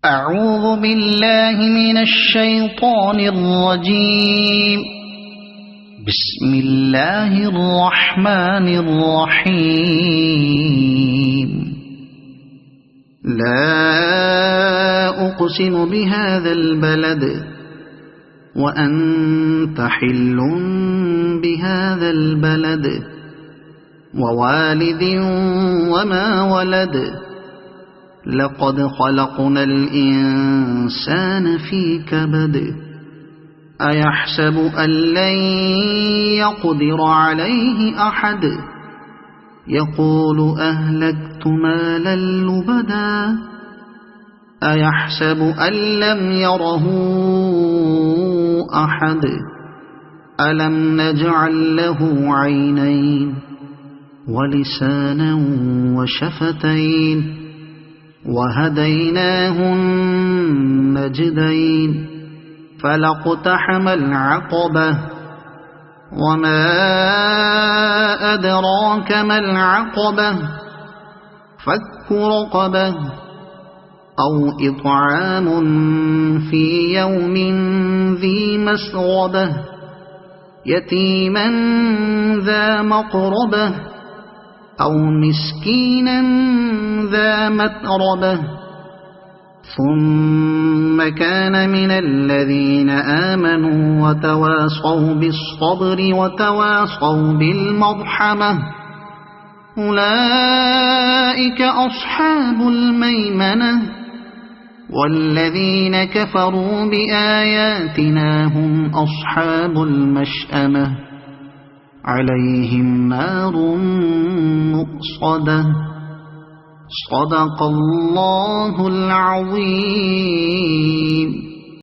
أعوذ بالله من الشيطان الرجيم. بسم الله الرحمن الرحيم. لا أقسم بهذا البلد وأنت حل بهذا البلد ووالد وما ولد لقد خلقنا الإنسان في كبد أيحسب أن لن يقدر عليه أحد يقول أهلكت مالا لبدا أيحسب أن لم يره أحد ألم نجعل له عينين ولسانا وشفتين وهديناه النجدين فلاقتحم العقبة وما أدراك ما العقبة فك رقبة أو إطعام في يوم ذي مسغبة يتيما ذا مقربة أو مسكينا ذا متربة ثم كان من الذين آمنوا وتواصوا بالصبر وتواصوا بالمرحمة أولئك أصحاب الميمنة والذين كفروا بآياتنا هم أصحاب المشأمة عليهم نار مؤصدة صدق الله العظيم.